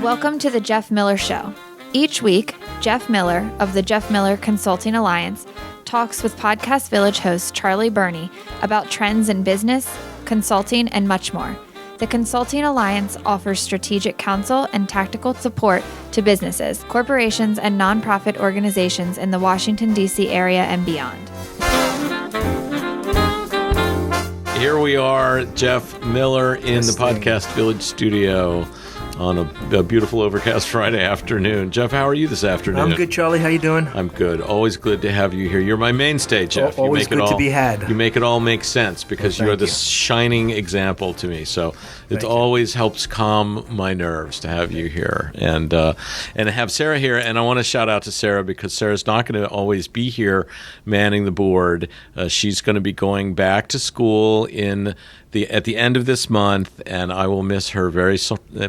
Welcome to the Jeff Miller Show. Each week, Jeff Miller of the Jeff Miller Consulting Alliance talks with Podcast Village host Charlie Burney about trends in business, consulting, and much more. The Consulting Alliance offers strategic counsel and tactical support to businesses, corporations, and nonprofit organizations in the Washington, D.C. area and beyond. Here we are, Jeff Miller in the Podcast Village studio on a beautiful overcast Friday afternoon. Jeff, how are you this afternoon? I'm good, Charlie. How you doing? I'm good. Always good to have you here. You're my mainstay, Jeff. Always good to be had. You make it all make sense because you're the shining example to me. So it always helps calm my nerves to have you here and have Sarah here. And I want to shout out to Sarah because Sarah's not going to always be here manning the board. She's going to be going back to school at the end of this month, and I will miss her very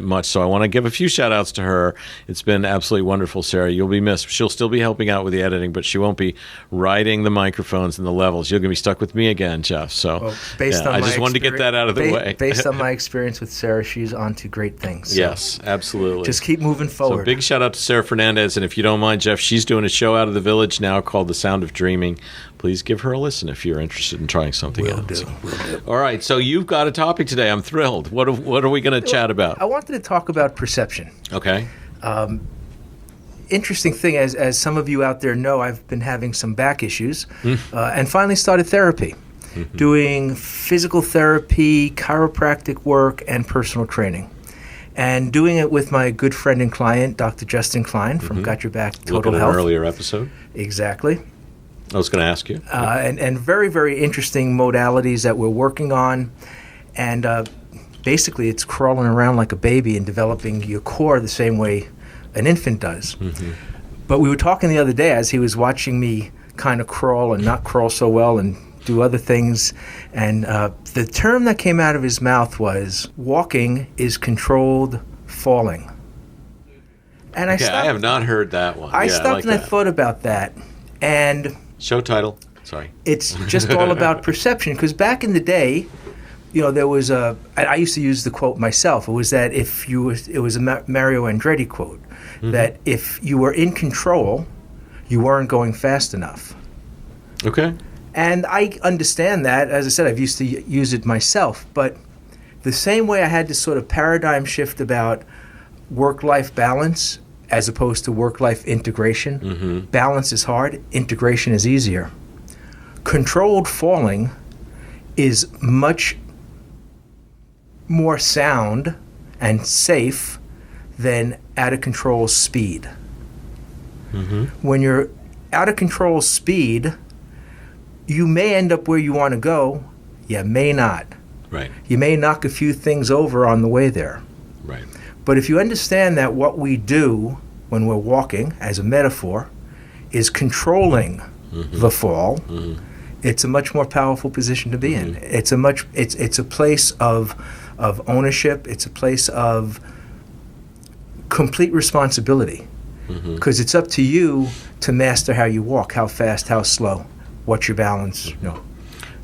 much. So I want to give a few shout-outs to her. It's been absolutely wonderful, Sarah. You'll be missed. She'll still be helping out with the editing, but she won't be riding the microphones and the levels. You're going to be stuck with me again, Jeff. So I just wanted to get that out of the way. Based on my experience with Sarah, she's on to great things. So yes, absolutely. Just keep moving forward. So big shout-out to Sarah Fernandez, and if you don't mind, Jeff, she's doing a show out of the Village now called The Sound of Dreaming. Please give her a listen if you're interested in trying something else. Will do. All right, so you've got a topic today. I'm thrilled. What are we going to chat about? I wanted to talk about perception. Okay. Interesting thing, as some of you out there know, I've been having some back issues and finally started therapy, doing physical therapy, chiropractic work, and personal training. And doing it with my good friend and client, Dr. Justin Klein from Got Your Back Total Look at Health. An earlier episode. Exactly. I was going to ask you. And very, very interesting modalities that we're working on. And basically, it's crawling around like a baby and developing your core the same way an infant does. But we were talking the other day as he was watching me kind of crawl and not crawl so well and do other things. And the term that came out of his mouth was, walking is controlled falling. And I have not heard that one. I stopped and I thought about that. And show title. Sorry. It's just all about perception. Because back in the day, there was I used to use the quote myself. It was that it was a Mario Andretti quote, that if you were in control, you weren't going fast enough. Okay. And I understand that. As I said, I've used to use it myself. But the same way I had this sort of paradigm shift about work-life balance as opposed to work-life integration. Balance is hard. Integration is easier. Controlled falling is much more sound and safe than out-of-control speed. When you're out-of-control speed, you may end up where you want to go. You may not. Right. You may knock a few things over on the way there. Right. But if you understand that what we do when we're walking, as a metaphor, is controlling the fall, it's a much more powerful position to be in. It's a place of ownership. It's a place of complete responsibility, because it's up to you to master how you walk, how fast, how slow, what's your balance.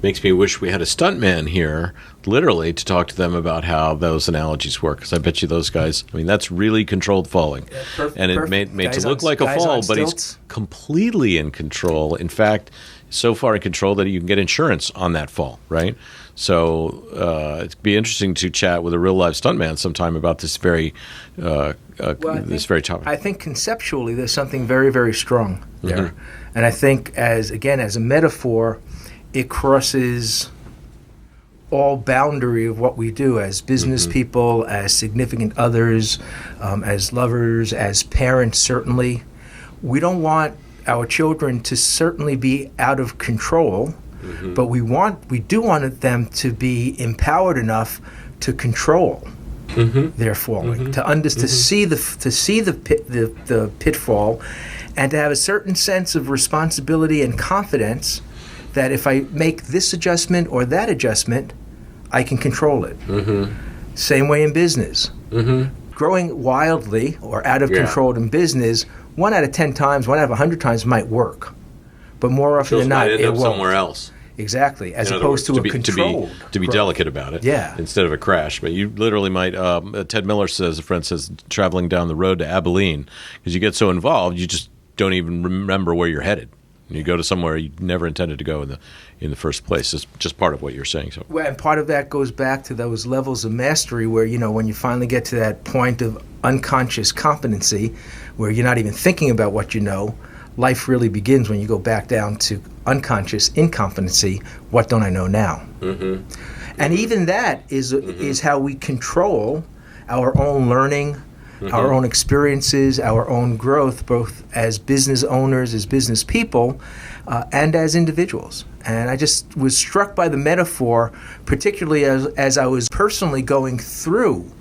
Makes me wish we had a stuntman here, literally, to talk to them about how those analogies work. Because I bet you those guys, that's really controlled falling. And it made to look like a fall, but he's completely in control. In fact, so far in control that you can get insurance on that fall, right? So it'd be interesting to chat with a real-life stuntman sometime about this very topic. I think conceptually there's something very, very strong there. And I think, as a metaphor, it crosses all boundary of what we do as business people, as significant others, as lovers, as parents, certainly. We don't want our children to certainly be out of control, but we do want them to be empowered enough to control their falling, to see the pitfall, and to have a certain sense of responsibility and confidence that if I make this adjustment or that adjustment, I can control it. Same way in business. Growing wildly or out of control in business, 1 out of 10 times, 1 out of 100 times might work. But more often than not, it won't. Somewhere else. Exactly, as In other opposed words, to a controlled to be growth. delicate about it, Yeah. instead of a crash. But you literally might. Ted Miller says, a friend says, traveling down the road to Abilene, because you get so involved, you just don't even remember where you're headed. You go to somewhere you never intended to go in the first place. It's just part of what you're saying. So, Well, and part of that goes back to those levels of mastery where, when you finally get to that point of unconscious competency, where you're not even thinking about what you know, life really begins when you go back down to unconscious incompetency. What don't I know now? Mm-hmm. And even that is how we control our own learning, our own experiences, our own growth, both as business owners, as business people, and as individuals. And I just was struck by the metaphor, particularly as I was personally going through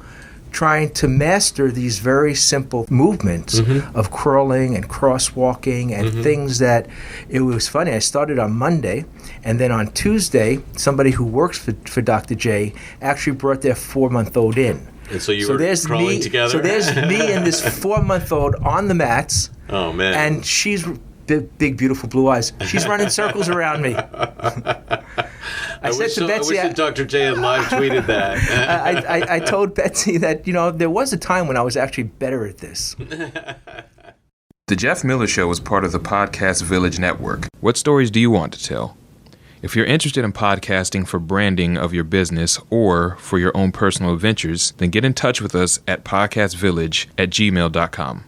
trying to master these very simple movements of crawling and crosswalking and things that, it was funny. I started on Monday, and then on Tuesday, somebody who works for Dr. J actually brought their 4-month-old in. and so you were crawling together. So there's me and this 4-month-old on the mats. Oh man! And she's big, beautiful blue eyes. She's running circles around me. I said to Betsy, I wish that Dr. J had live tweeted that. I told Betsy that there was a time when I was actually better at this. The Jeff Miller Show is part of the Podcast Village Network. What stories do you want to tell? If you're interested in podcasting for branding of your business or for your own personal adventures, then get in touch with us at podcastvillage@gmail.com.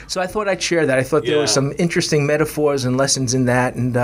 So I thought I'd share that. I thought there were some interesting metaphors and lessons in that, and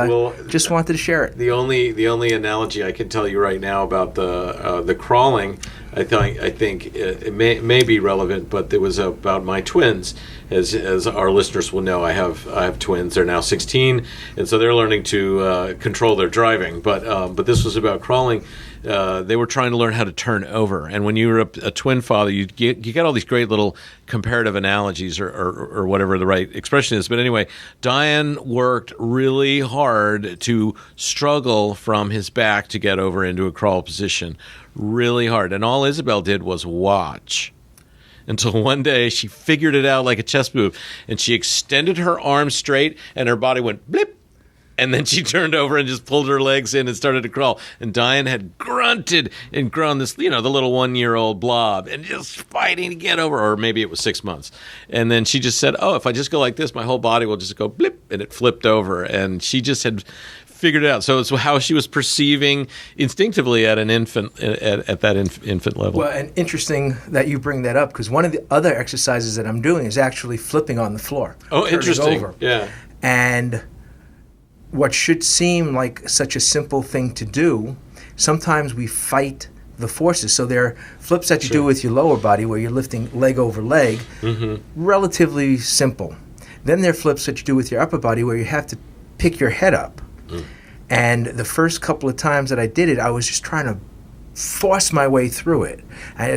just wanted to share it. The only analogy I can tell you right now about the crawling, I think it may be relevant, but it was about my twins. As our listeners will know, I have twins. They're now 16, and so they're learning to control their driving. But this was about crawling. They were trying to learn how to turn over, and when you're a twin father, you get all these great little comparative analogies or whatever the right expression is. But anyway, Diane worked really hard to struggle from his back to get over into a crawl position, really hard, and all Isabel did was watch. Until one day she figured it out like a chess move, and she extended her arms straight, and her body went blip, and then she turned over and just pulled her legs in and started to crawl. And Diane had grunted and grown this, the little 1-year-old blob, and just fighting to get over, or maybe it was 6 months. And then she just said, "Oh, if I just go like this, my whole body will just go blip," and it flipped over. And she just had figured it out. So it's how she was perceiving instinctively at an infant, at that infant level. Well, and interesting that you bring that up, because one of the other exercises that I'm doing is actually flipping on the floor. Oh, interesting. Over. Yeah. And what should seem like such a simple thing to do, sometimes we fight the forces. So there are flips that you do with your lower body where you're lifting leg over leg, relatively simple. Then there are flips that you do with your upper body where you have to pick your head up. And the first couple of times that I did it, I was just trying to force my way through it. And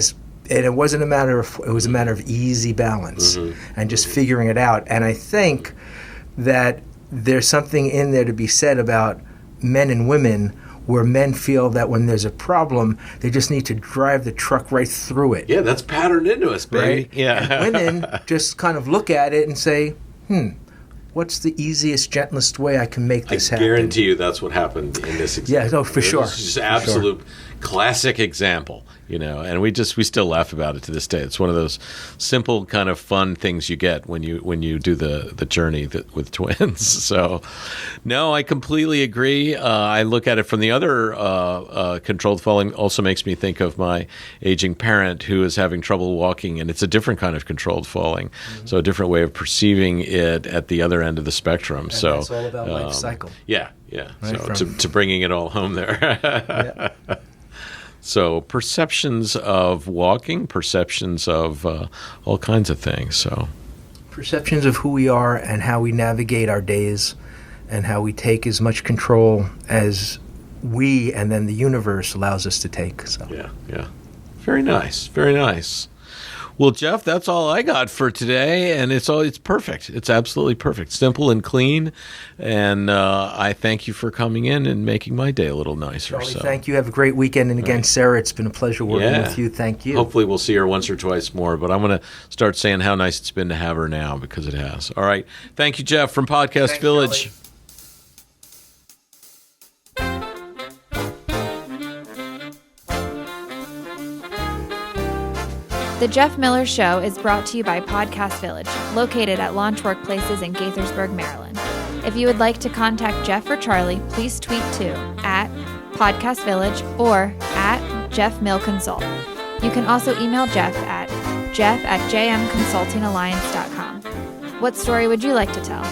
it wasn't a matter of, it was a matter of easy balance and just figuring it out. And I think that there's something in there to be said about men and women, where men feel that when there's a problem, they just need to drive the truck right through it. Yeah, that's patterned into us, baby. Right? Yeah. And women just kind of look at it and say, what's the easiest, gentlest way I can make this happen? I guarantee you that's what happened in this example. Yeah, no, for sure. It's just absolute classic example, and we still laugh about it to this day. It's one of those simple kind of fun things you get when you do the journey with twins. So, no, I completely agree. I look at it from the other controlled falling. Also makes me think of my aging parent who is having trouble walking, and it's a different kind of controlled falling. So a different way of perceiving it at the other end of the spectrum. And so it's all about life cycle. Yeah. Right, so to bringing it all home there. Yeah. So perceptions of walking, perceptions of all kinds of things. So Perceptions of who we are and how we navigate our days and how we take as much control as we and then the universe allows us to take. So yeah. Very nice. Very nice. Well, Jeff, that's all I got for today, and it's perfect. It's absolutely perfect, simple and clean, and I thank you for coming in and making my day a little nicer. Charlie, thank you. Have a great weekend, and again, Sarah, it's been a pleasure working with you. Thank you. Hopefully we'll see her once or twice more, but I'm going to start saying how nice it's been to have her now, because it has. All right. Thank you, Jeff, from Podcast Village. Charlie. The Jeff Miller Show is brought to you by Podcast Village, located at Launch Workplaces in Gaithersburg, Maryland. If you would like to contact Jeff or Charlie, please tweet to @Podcast Village or @JeffMillConsult. You can also email Jeff at jeff@jmconsultingalliance.com. What story would you like to tell?